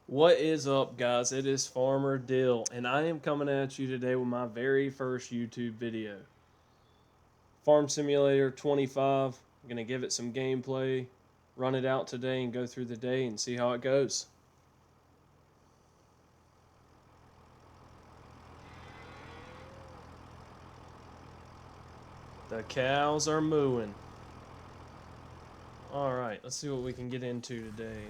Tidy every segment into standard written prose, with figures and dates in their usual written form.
What is up, guys? It is Farmer Dill, and I am coming at you today with my very first YouTube video. Farm Simulator 25. I'm going to give it some gameplay, run it out today, and go through the day and see how it goes. The cows are mooing. Alright, let's see what we can get into today.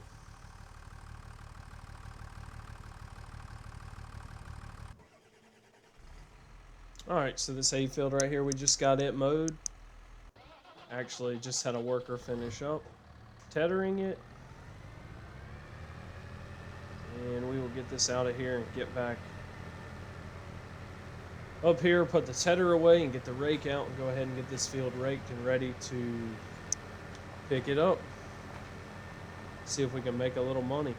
Alright, so this hayfield right here, we just got it mowed. Actually, just had a worker finish up, tethering it. And we will get this out of here and get back up here, put the tedder away and get the rake out and go ahead and get this field raked and ready to pick it up. See if we can make a little money.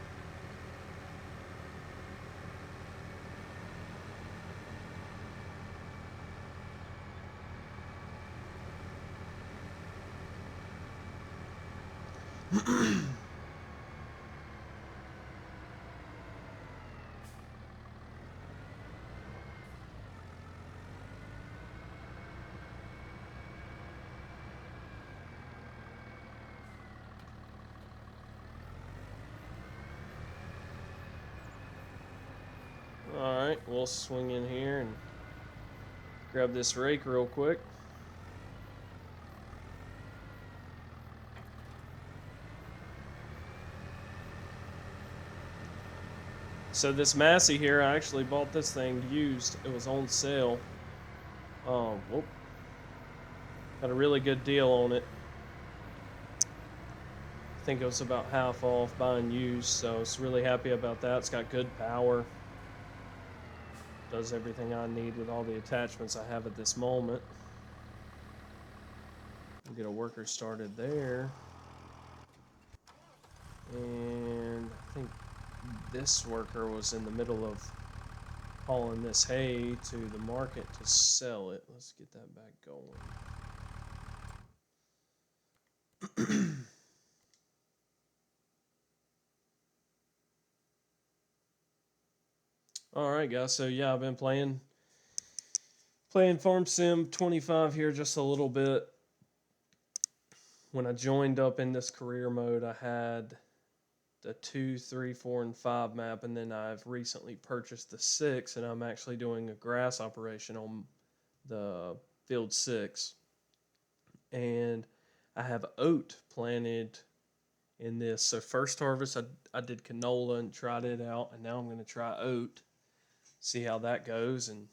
Alright, we'll swing in here and grab this rake real quick. So this Massey here, I actually bought this thing used. It was on sale. Whoop. Got a really good deal on it. I think it was about half off buying used, so I was really happy about that. It's got good power. Does everything I need with all the attachments I have at this moment. We'll get a worker started there. And I think this worker was in the middle of hauling this hay to the market to sell it. Let's get that back going. Alright guys, so yeah, I've been playing Farm Sim 25 here just a little bit. When I joined up in this career mode, I had the 2, 3, 4, and 5 map, and then I've recently purchased the 6, and I'm actually doing a grass operation on the field 6. And I have oat planted in this. So first harvest, I did canola and tried it out, and now I'm going to try oat, see how that goes, and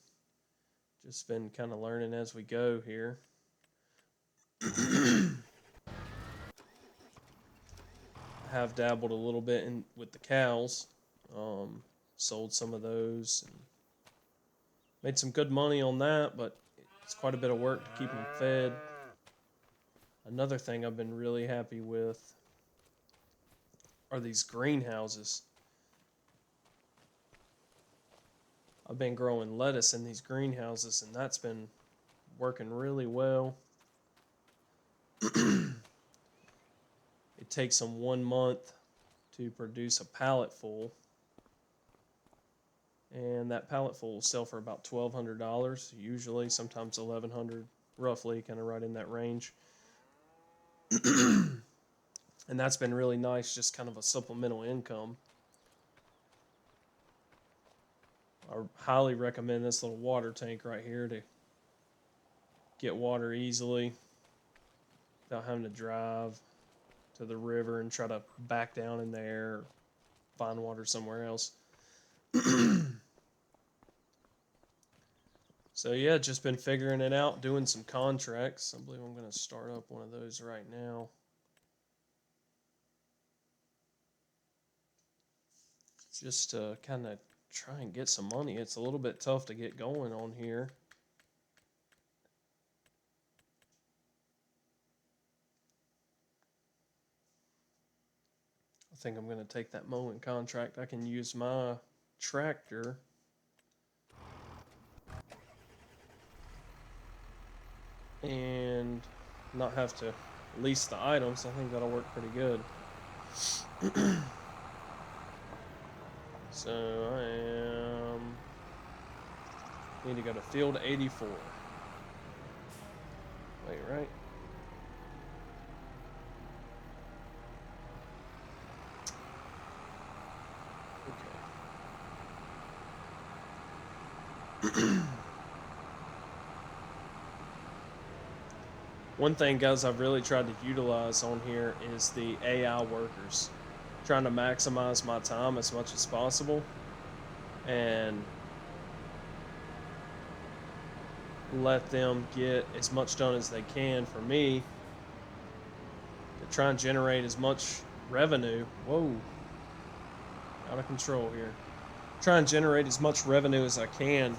just been kind of learning as we go here. I have dabbled a little bit in with the cows, sold some of those, and made some good money on that, but it's quite a bit of work to keep them fed. Another thing I've been really happy with are these greenhouses. I've been growing lettuce in these greenhouses, and that's been working really well. It takes them 1 month to produce a pallet full, and that pallet full will sell for about $1,200 usually, sometimes $1,100, roughly, kind of right in that range. And that's been really nice, just kind of a supplemental income. I highly recommend this little water tank right here to get water easily without having to drive to the river and try to back down in there or find water somewhere else. So yeah, just been figuring it out, doing some contracts. I believe I'm going to start up one of those right now. Just to kind of try and get some money. It's a little bit tough to get going on here. I think I'm going to take that mowing contract. I can use my tractor and not have to lease the items. I think that'll work pretty good. So I need to go to field 84. Wait, right? Okay. One thing, guys, I've really tried to utilize on here is the AI workers. Trying to maximize my time as much as possible and let them get as much done as they can for me to try and generate as much revenue. Whoa, out of control here. Try and generate as much revenue as I can.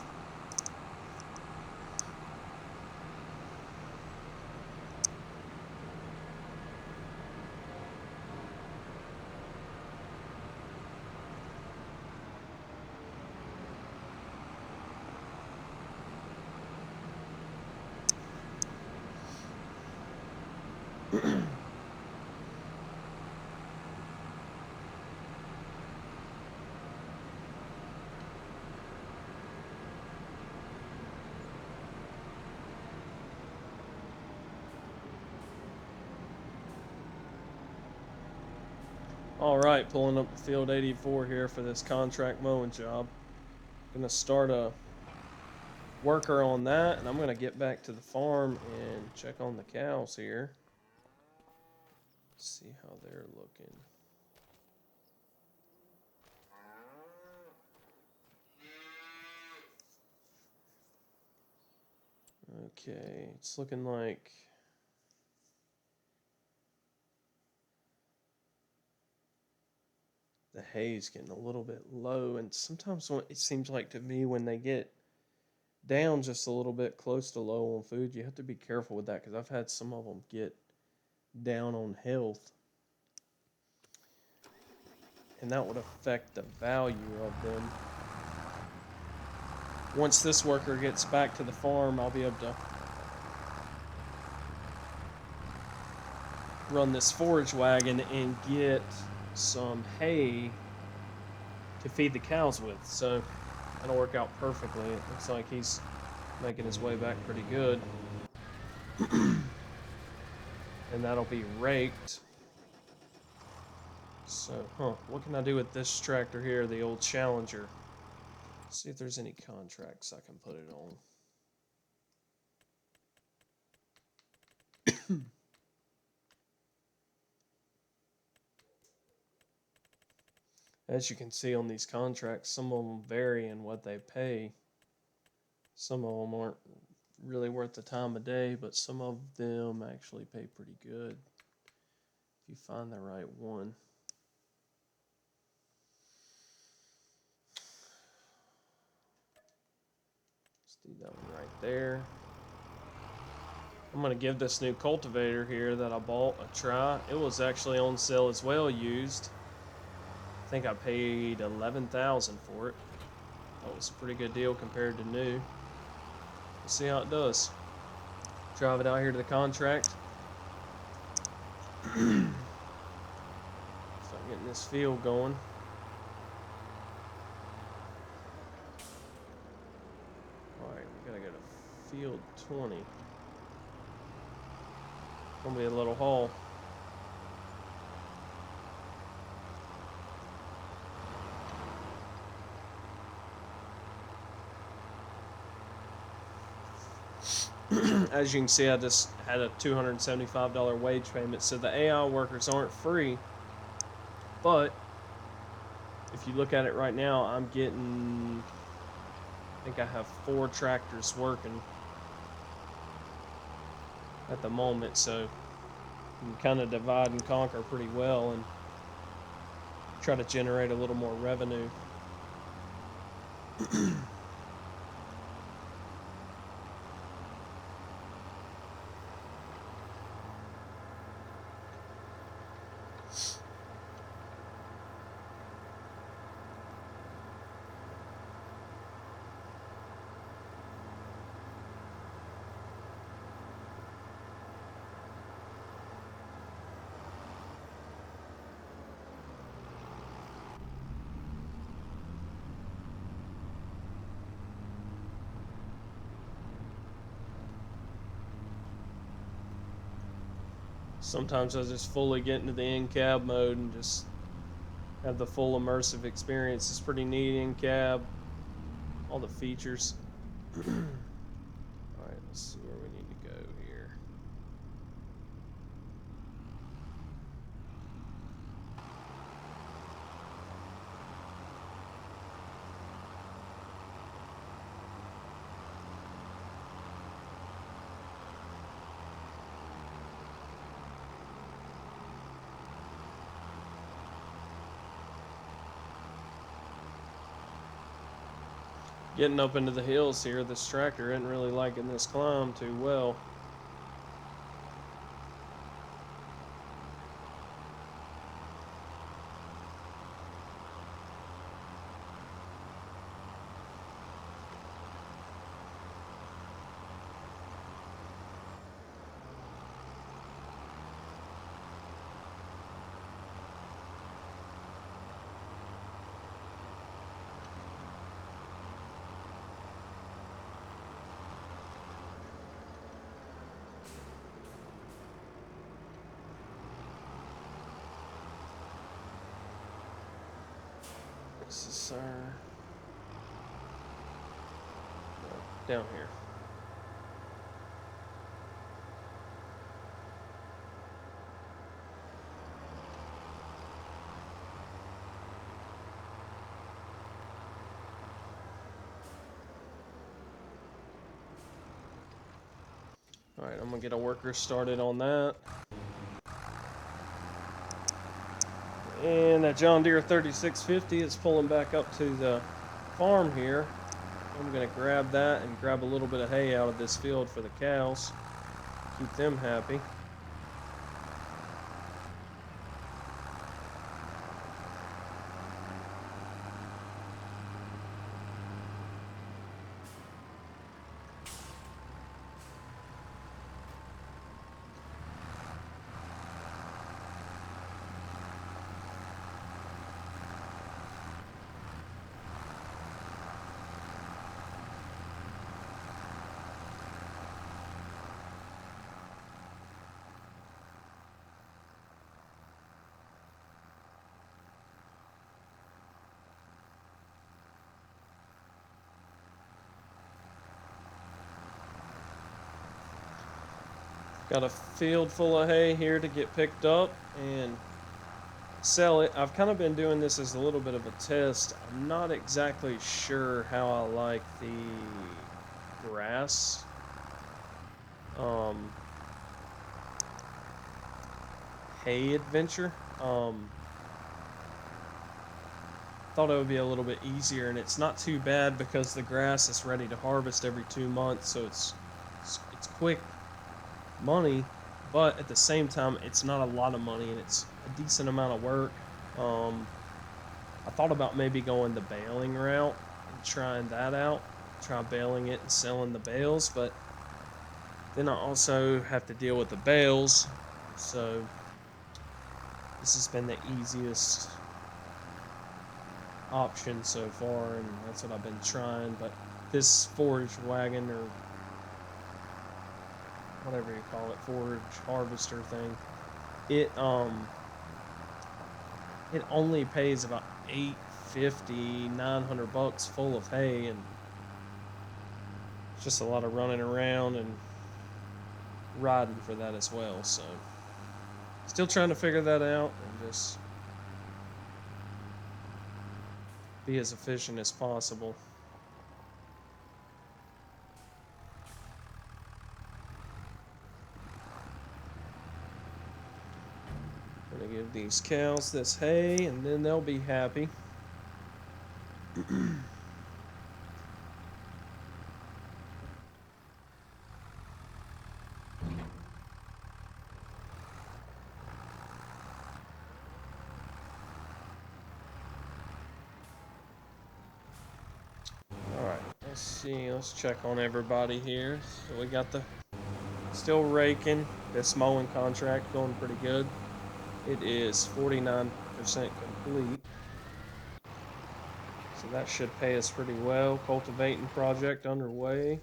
All right, pulling up field 84 here for this contract mowing job. Gonna start a worker on that, and I'm gonna get back to the farm and check on the cows here. See how they're looking. Okay, it's looking like the hay's getting a little bit low, and sometimes when, it seems like to me when they get down just a little bit close to low on food, you have to be careful with that because I've had some of them get down on health, and that would affect the value of them. Once this worker gets back to the farm, I'll be able to run this forage wagon and get some hay to feed the cows with. So that'll work out perfectly. It looks like he's making his way back pretty good. And that'll be raked. So, what can I do with this tractor here, the old Challenger? See if there's any contracts I can put it on. As you can see on these contracts, some of them vary in what they pay. Some of them aren't really worth the time of day, but some of them actually pay pretty good if you find the right one. Let's do that one right there. I'm going to give this new cultivator here that I bought a try. It was actually on sale as well, used. I think I paid $11,000 for it. That was a pretty good deal compared to new. We'll see how it does. Drive it out here to the contract. Start getting this field going. Alright, we gotta go to field 20. Gonna be a little haul. As you can see, I just had a $275 wage payment. So the AI workers aren't free. But if you look at it right now, I'm getting, I think I have 4 tractors working at the moment. So you can kind of divide and conquer pretty well and try to generate a little more revenue. Sometimes I just fully get into the in-cab mode and just have the full immersive experience. It's pretty neat in-cab, all the features. All right, let's see where we need to go here. Getting up into the hills here, this tractor isn't really liking this climb too well. This is down here. All right, I'm gonna get a worker started on that. And that John Deere 3650 is pulling back up to the farm here. I'm gonna grab that and grab a little bit of hay out of this field for the cows. Keep them happy. Got a field full of hay here to get picked up and sell it. I've kind of been doing this as a little bit of a test. I'm not exactly sure how I like the grass. Hay adventure. Thought it would be a little bit easier, and it's not too bad because the grass is ready to harvest every 2 months, so it's quick money, but at the same time it's not a lot of money and it's a decent amount of work. I thought about maybe going the baling route and trying that out, try baling it and selling the bales, but then I also have to deal with the bales, so this has been the easiest option so far, and that's what I've been trying. But this forage wagon, or whatever you call it, forage harvester thing, it only pays about $850, $900 full of hay, and it's just a lot of running around and riding for that as well. So still trying to figure that out and just be as efficient as possible. I'm gonna give these cows this hay and then they'll be happy. Alright, let's see, let's check on everybody here. So we got the still raking. This mowing contract going pretty good. It is 49% complete. So that should pay us pretty well. Cultivating project underway.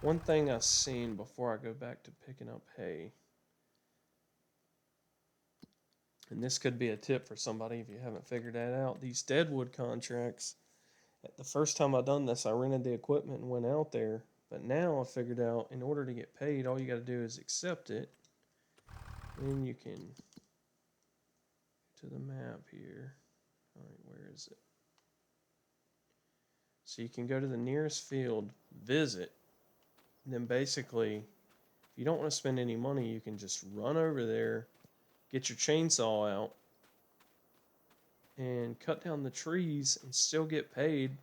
One thing I've seen before I go back to picking up hay, and this could be a tip for somebody if you haven't figured that out, these deadwood contracts, the first time I done this, I rented the equipment and went out there. But now I figured out in order to get paid, all you got to do is accept it. Then you can to the map here. All right, where is it? So you can go to the nearest field, visit, and then basically, if you don't want to spend any money, you can just run over there, get your chainsaw out, and cut down the trees and still get paid.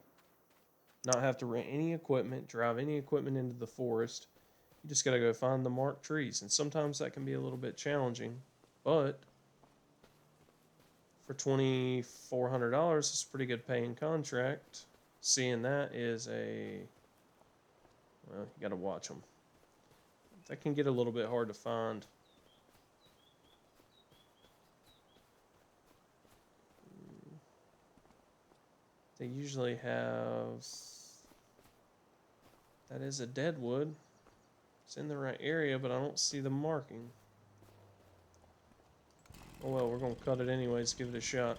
Not have to rent any equipment, drive any equipment into the forest. You just got to go find the marked trees. And sometimes that can be a little bit challenging, but for $2,400, it's a pretty good paying contract. Seeing that is well, you got to watch them. That can get a little bit hard to find. They usually have, that is a deadwood. It's in the right area, but I don't see the marking. Oh well, we're going to cut it anyways, give it a shot.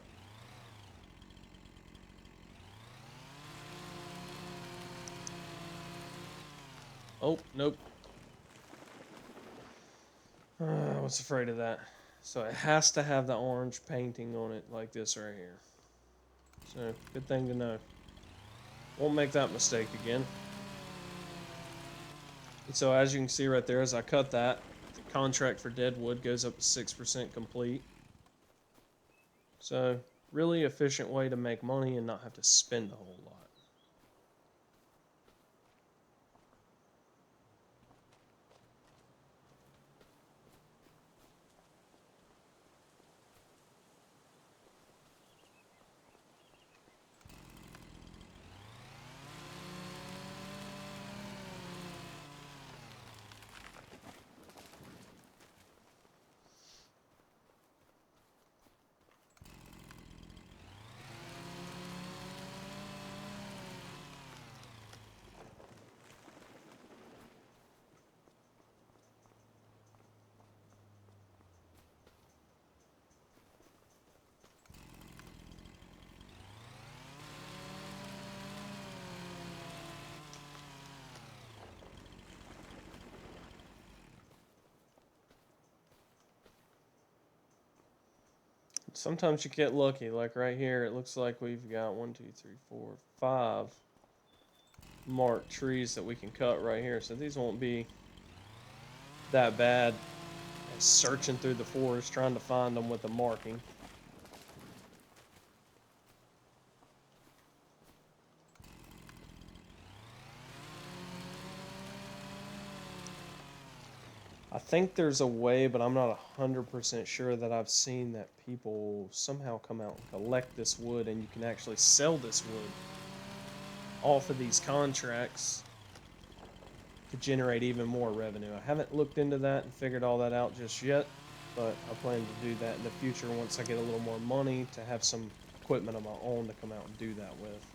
Oh, nope. I was afraid of that. So it has to have the orange painting on it like this right here. So, good thing to know. Won't make that mistake again. And so as you can see right there, as I cut that, the contract for deadwood goes up to 6% complete. So, really efficient way to make money and not have to spend a whole lot. Sometimes you get lucky, like right here, it looks like we've got 1, 2, 3, 4, 5 marked trees that we can cut right here. So these won't be that bad as searching through the forest trying to find them with a marking. I think there's a way, but I'm not 100% sure that I've seen that people somehow come out and collect this wood and you can actually sell this wood off of these contracts to generate even more revenue. I haven't looked into that and figured all that out just yet, but I plan to do that in the future once I get a little more money to have some equipment of my own to come out and do that with.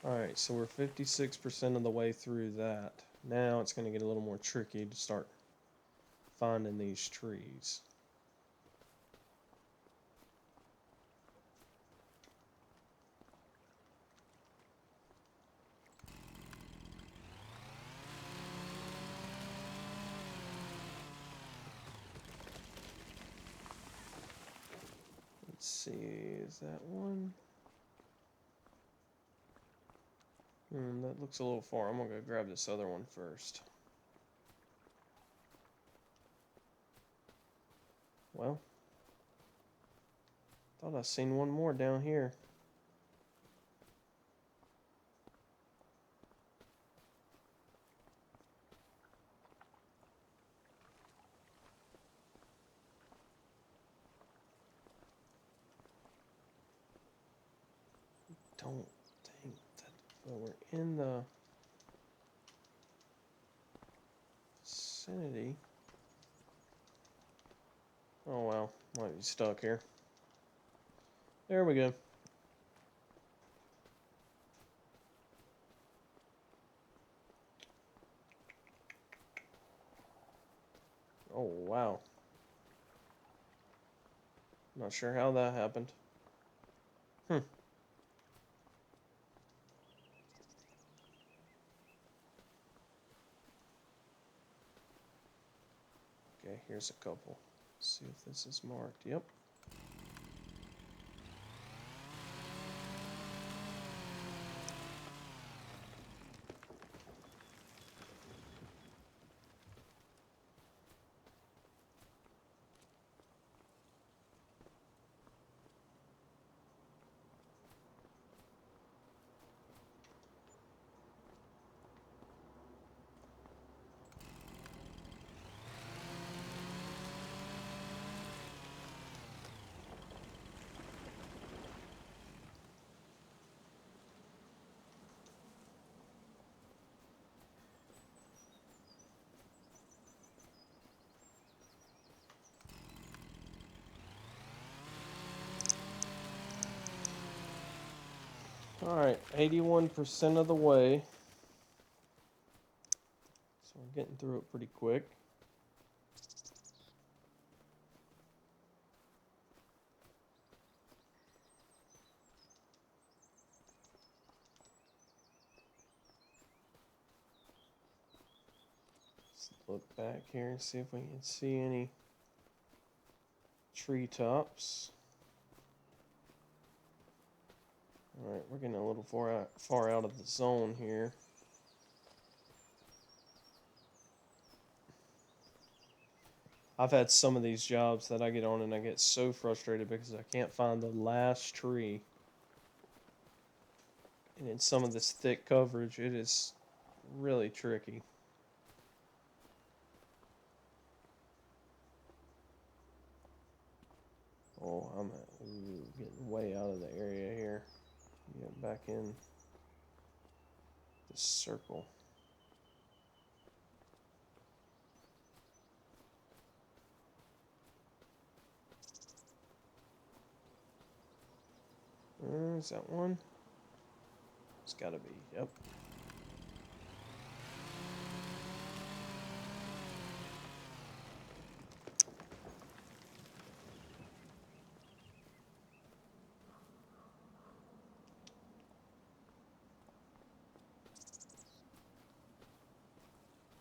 Alright, so we're 56% of the way through that. Now it's going to get a little more tricky to start finding these trees. Let's see, is that one? That looks a little far. I'm going to go grab this other one first. Well, thought I seen one more down here. Don't think that, well, we're in the vicinity. Oh well, might be stuck here. There we go. Oh, wow. Not sure how that happened. Hmm. Okay, here's a couple. Let's see if this is marked. Yep. Alright, 81% of the way. So we're getting through it pretty quick. Let's look back here and see if we can see any treetops. Alright, we're getting a little far out of the zone here. I've had some of these jobs that I get on and I get so frustrated because I can't find the last tree. And in some of this thick coverage, it is really tricky. Oh, I'm getting way out of the area here. Get back in this circle. Is that one? It's gotta be, yep.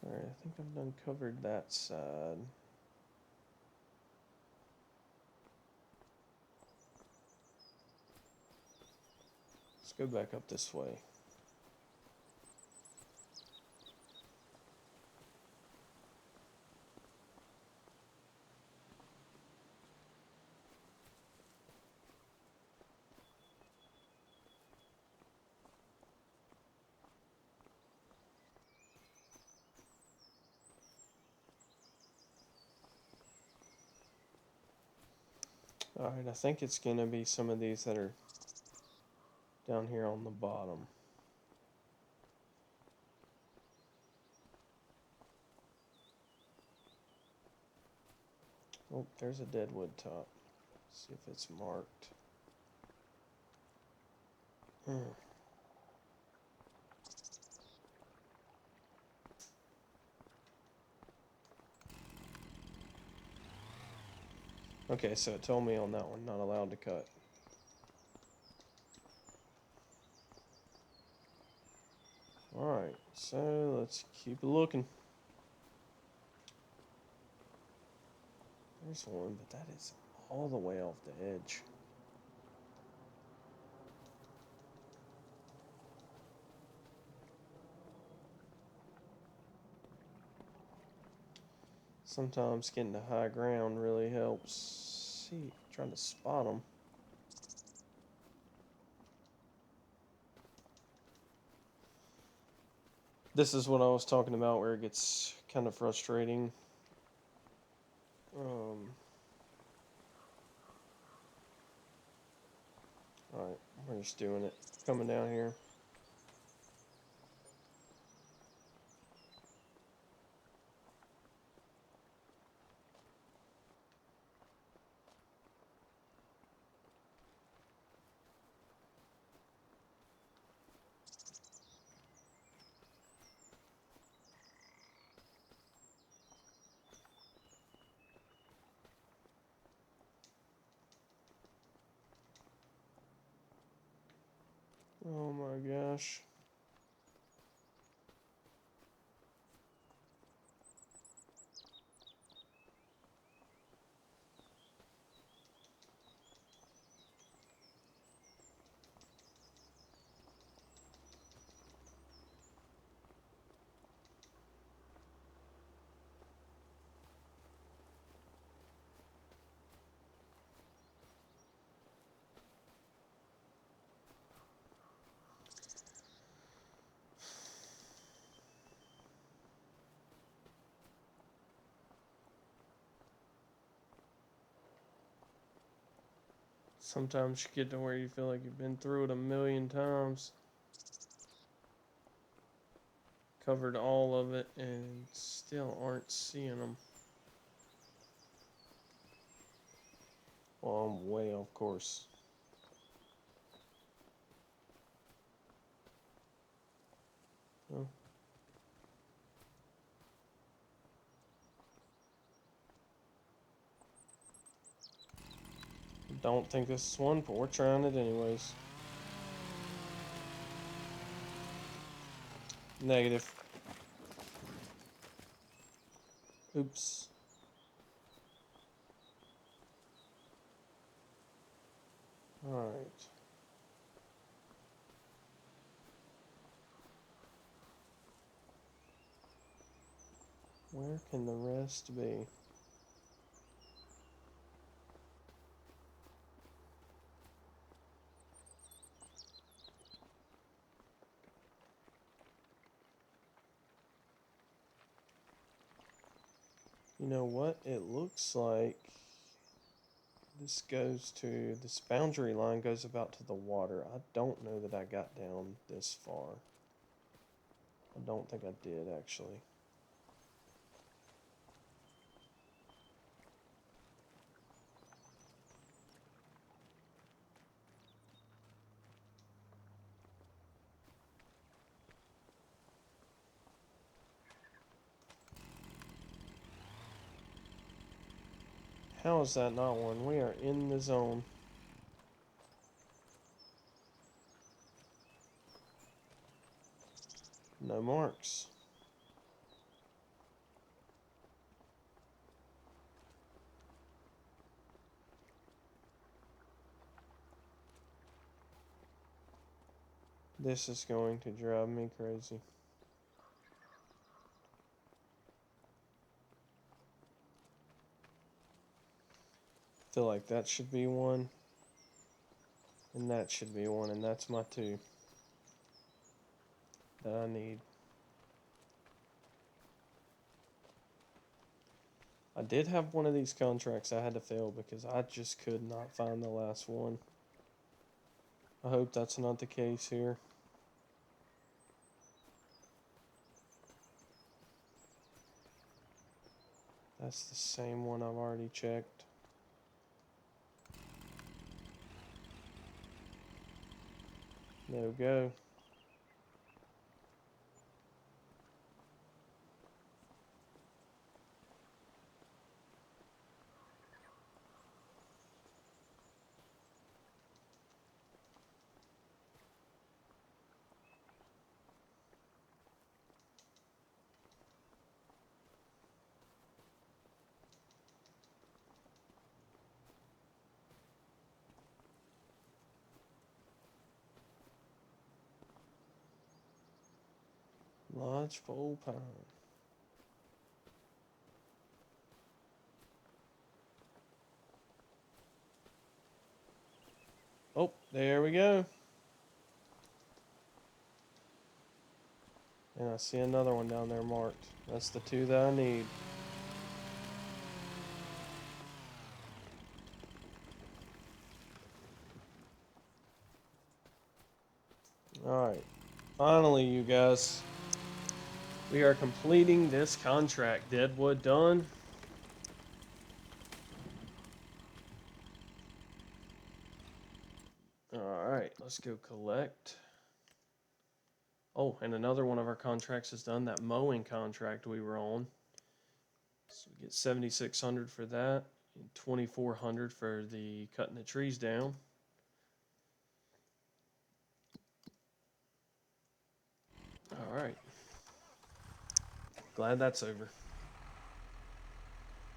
Alright, I think I've done covered that side. Let's go back up this way. Alright, I think it's going to be some of these that are down here on the bottom. Oh, there's a deadwood top. Let's see if it's marked. Okay, so it told me on that one, not allowed to cut. Alright, so let's keep looking. There's one, but that is all the way off the edge. Sometimes getting to high ground really helps. See, trying to spot them. This is what I was talking about where it gets kind of frustrating. Alright, we're just doing it. Coming down here. Oh my gosh. Sometimes you get to where you feel like you've been through it a million times. Covered all of it and still aren't seeing them. Well, I'm way off course. Oh. Don't think this is one, but we're trying it anyways. Negative. Oops. Alright. Where can the rest be? You know what? It looks like this boundary line goes about to the water. I don't know that I got down this far. I don't think I did, actually. How is that not one? We are in the zone. No marks. This is going to drive me crazy. Feel like that should be one. And that should be one, and that's my two that I need. I did have one of these contracts I had to fail because I just could not find the last one. I hope that's not the case here. That's the same one I've already checked. No go. Lodgepole Pine. Oh, there we go. And I see another one down there marked. That's the two that I need. Alright. Finally, you guys. We are completing this contract. Deadwood done. Alright, let's go collect. Oh, and another one of our contracts is done. That mowing contract we were on. So we get 7,600 for that, and 2,400 for the cutting the trees down. All right. Glad that's over.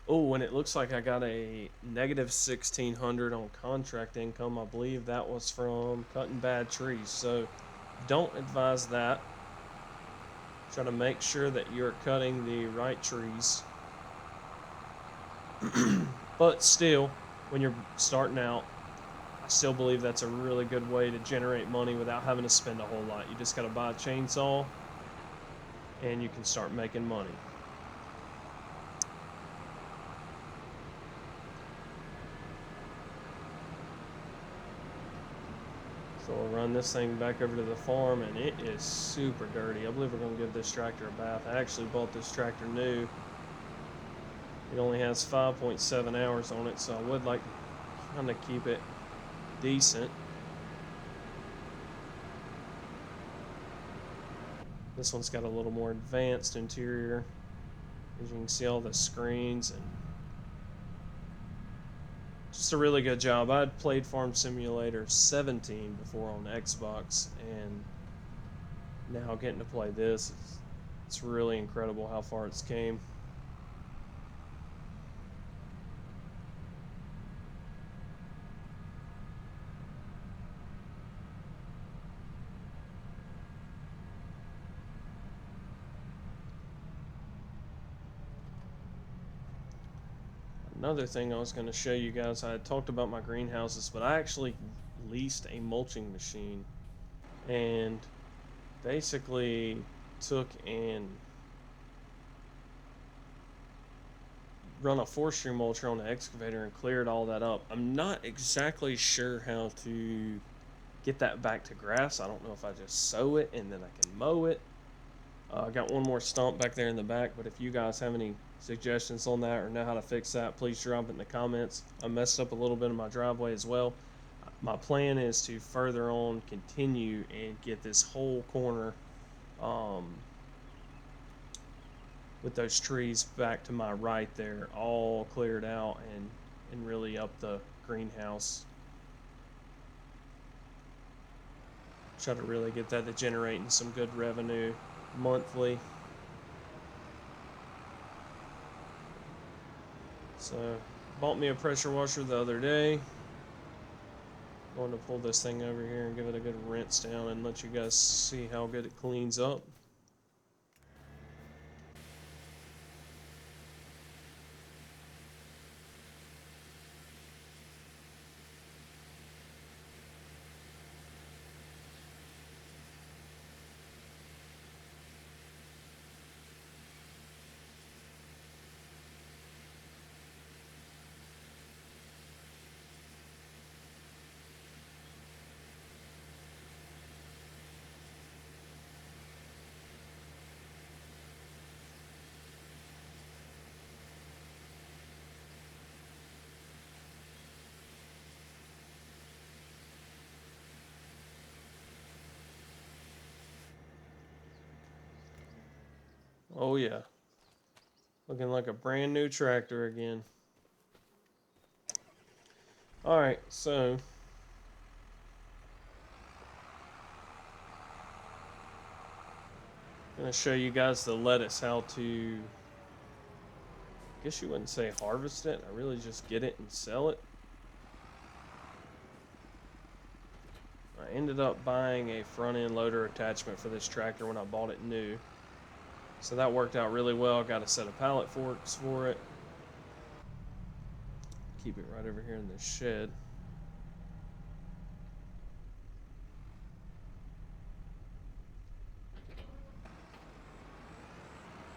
Oh, and it looks like I got a negative 1,600 on contract income. I believe that was from cutting bad trees. So don't advise that. Try to make sure that you're cutting the right trees. But still, when you're starting out, I still believe that's a really good way to generate money without having to spend a whole lot. You just got to buy a chainsaw and you can start making money. So we'll run this thing back over to the farm, and it is super dirty. I believe we're going to give this tractor a bath. I actually bought this tractor new. It only has 5.7 hours on it, so I would like to kind of keep it decent. This one's got a little more advanced interior. As you can see, all the screens and just a really good job. I'd played Farm Simulator 17 before on Xbox, and now getting to play this, it's really incredible how far it's came. Another thing I was going to show you guys, I had talked about my greenhouses, but I actually leased a mulching machine and basically took and run a forestry mulcher on the excavator and cleared all that up. I'm not exactly sure how to get that back to grass. I don't know if I just sow it and then I can mow it. I got one more stump back there in the back, but if you guys have any suggestions on that or know how to fix that, please drop it in the comments. I messed up a little bit in my driveway as well. My plan is to further on continue and get this whole corner with those trees back to my right there all cleared out and really up the greenhouse. Try to really get that to generating some good revenue monthly. So bought me a pressure washer the other day. Going to pull this thing over here and give it a good rinse down and let you guys see how good it cleans up. Oh yeah, looking like a brand new tractor again. Alright, so I'm going to show you guys the lettuce, how to, I guess you wouldn't say harvest it, I really just get it and sell it. I ended up buying a front end loader attachment for this tractor when I bought it new. So that worked out really well. Got a set of pallet forks for it. Keep it right over here in the shed.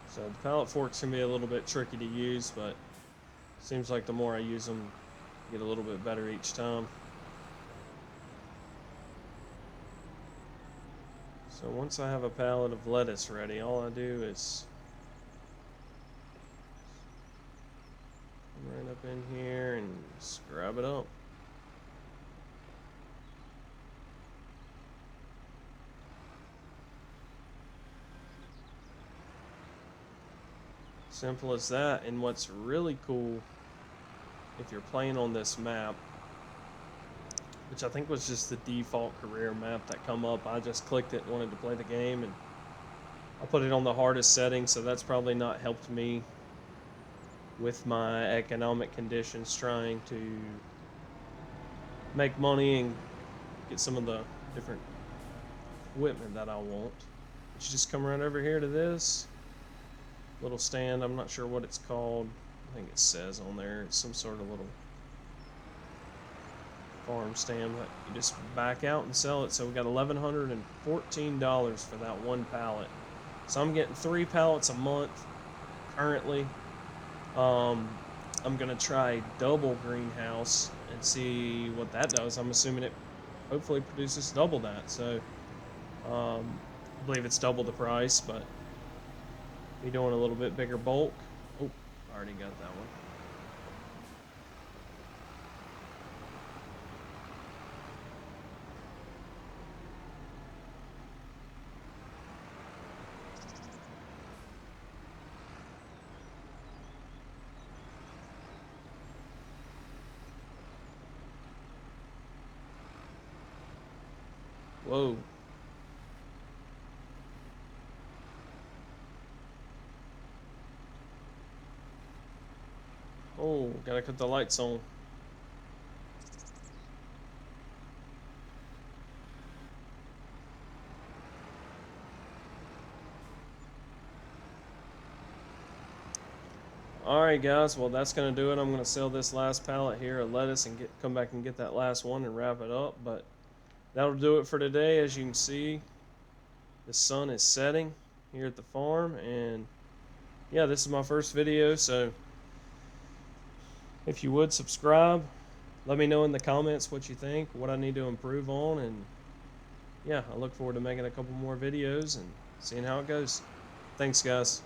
So the pallet forks can be a little bit tricky to use, but seems like the more I use them, I get a little bit better each time. So once I have a pallet of lettuce ready, all I do is come right up in here and just grab it up. Simple as that. And what's really cool, if you're playing on this map, which I think was just the default career map that come up, I just clicked it, wanted to play the game, and I'll put it on the hardest setting, so that's probably not helped me with my economic conditions trying to make money and get some of the different equipment that I want. You just come right over here to this little stand. I'm not sure what it's called. I think it says on there it's some sort of little farm stand, but you just back out and sell it. So we got $1,114 for that one pallet. So I'm getting 3 pallets a month currently. I'm gonna try double greenhouse and see what that does. I'm assuming it hopefully produces double that. So I believe it's double the price, but be doing a little bit bigger bulk. Oh, I already got that one. Whoa. Oh, gotta cut the lights on. Alright guys, well that's gonna do it. I'm gonna sell this last pallet here of lettuce and come back and get that last one and wrap it up. But that'll do it for today. As you can see, the sun is setting here at the farm, and yeah, this is my first video, so if you would subscribe, let me know in the comments what you think, what I need to improve on, and yeah, I look forward to making a couple more videos and seeing how it goes. Thanks guys.